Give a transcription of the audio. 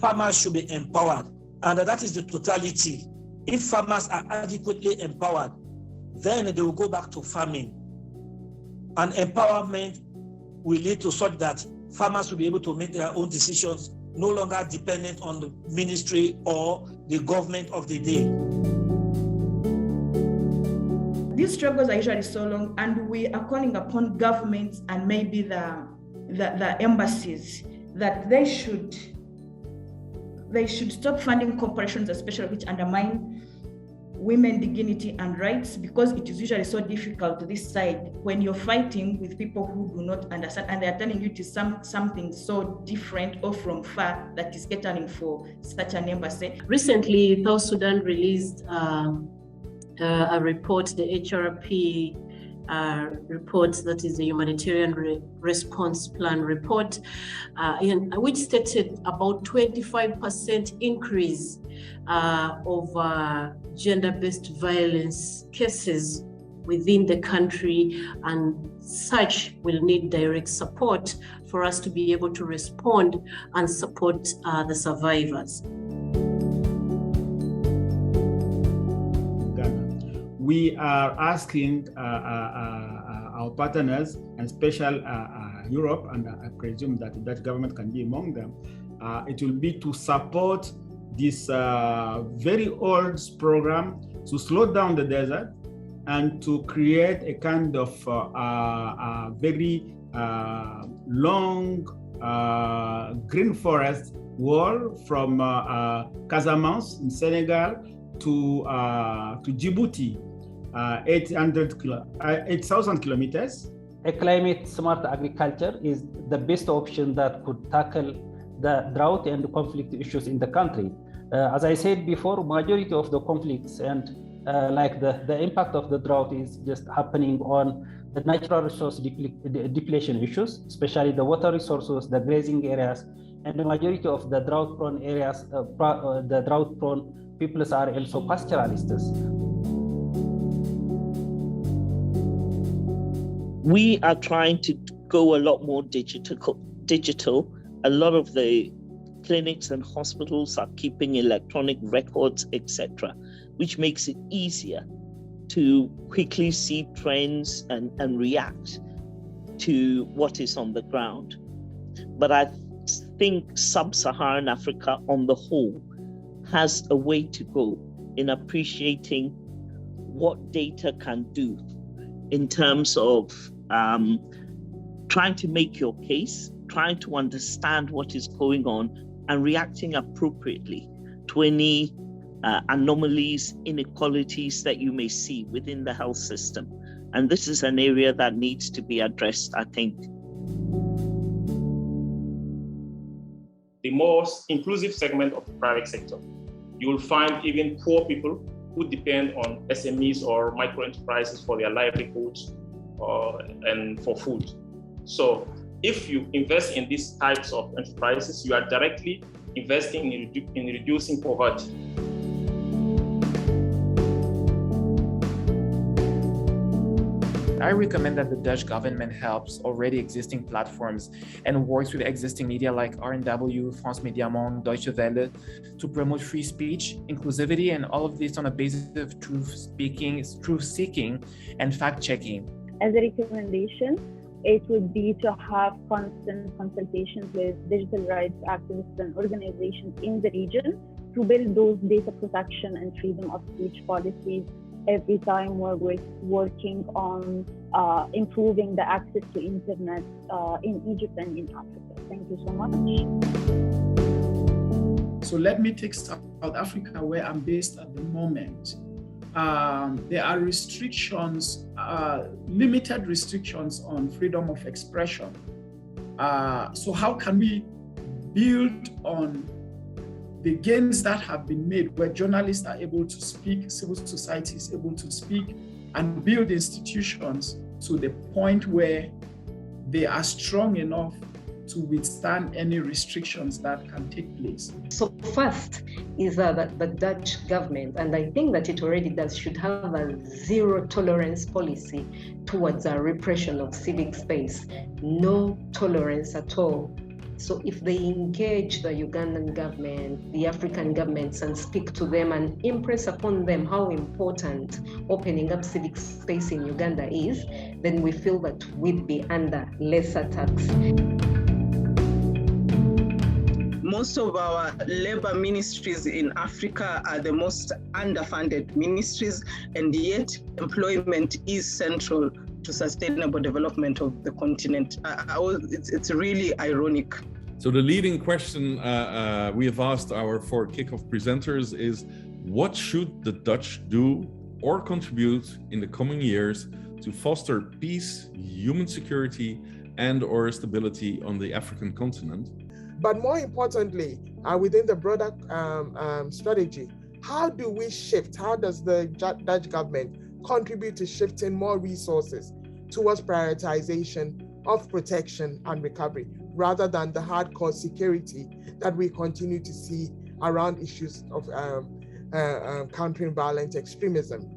farmers should be empowered, and that is the totality. If farmers are adequately empowered, then they will go back to farming. And empowerment will lead to such that farmers will be able to make their own decisions, no longer dependent on the ministry or the government of the day. These struggles are usually so long, and we are calling upon governments and maybe the embassies that they should stop funding corporations, especially which undermine women dignity and rights, because it is usually so difficult this side when you're fighting with people who do not understand, and they're telling you to something so different or from far that is catering for such an embassy. Recently, South Sudan released a report, the HRP report, that is the Humanitarian Response Plan report, which stated about 25% increase of gender-based violence cases within the country, and such will need direct support for us to be able to respond and support the survivors. We are asking our partners, and special Europe, and I presume that the Dutch government can be among them, it will be to support this very old program to slow down the desert and to create a kind of very long green forest wall from Casamance in Senegal to Djibouti, 8,000 kilometers. A climate-smart agriculture is the best option that could tackle the drought and conflict issues in the country. As I said before, majority of the conflicts and like the impact of the drought is just happening on the natural resource depletion issues, especially the water resources, the grazing areas, and the majority of the drought-prone areas, the drought-prone peoples are also pastoralists. We are trying to go a lot more digital. A lot of the clinics and hospitals are keeping electronic records, etc., which makes it easier to quickly see trends and react to what is on the ground. But I think sub-Saharan Africa on the whole has a way to go in appreciating what data can do in terms of trying to make your case, trying to understand what is going on, and reacting appropriately to any anomalies, inequalities that you may see within the health system. And this is an area that needs to be addressed, I think. The most inclusive segment of the private sector, you will find even poor people who depend on SMEs or micro enterprises for their livelihoods and for food. So if you invest in these types of enterprises, you are directly investing in reducing poverty. I recommend that the Dutch government helps already existing platforms and works with existing media like RNW, France Media Monde, Deutsche Welle to promote free speech, inclusivity, and all of this on a basis of truth-seeking, and fact-checking. As a recommendation, it would be to have constant consultations with digital rights activists and organizations in the region to build those data protection and freedom of speech policies every time we're working on improving the access to internet in Egypt and in Africa. Thank you so much. So let me take South Africa, where I'm based at the moment. There are restrictions, limited restrictions on freedom of expression. So how can we build on the gains that have been made, where journalists are able to speak, civil society is able to speak, and build institutions to the point where they are strong enough to withstand any restrictions that can take place? So first is that the Dutch government, and I think that it already does, should have a zero tolerance policy towards a repression of civic space. No tolerance at all So if they engage the Ugandan government, the African governments, and speak to them and impress upon them how important opening up civic space in Uganda is, then we feel that we'd be under less attacks. Most of our labor ministries in Africa are the most underfunded ministries, and yet employment is central to sustainable development of the continent. It's really ironic. So the leading question we have asked our 4 kickoff presenters is, what should the Dutch do or contribute in the coming years to foster peace, human security, and/or stability on the African continent? But more importantly, within the broader strategy, how do we shift? How does the Dutch government contribute to shifting more resources towards prioritization of protection and recovery, rather than the hardcore security that we continue to see around issues of countering violent extremism?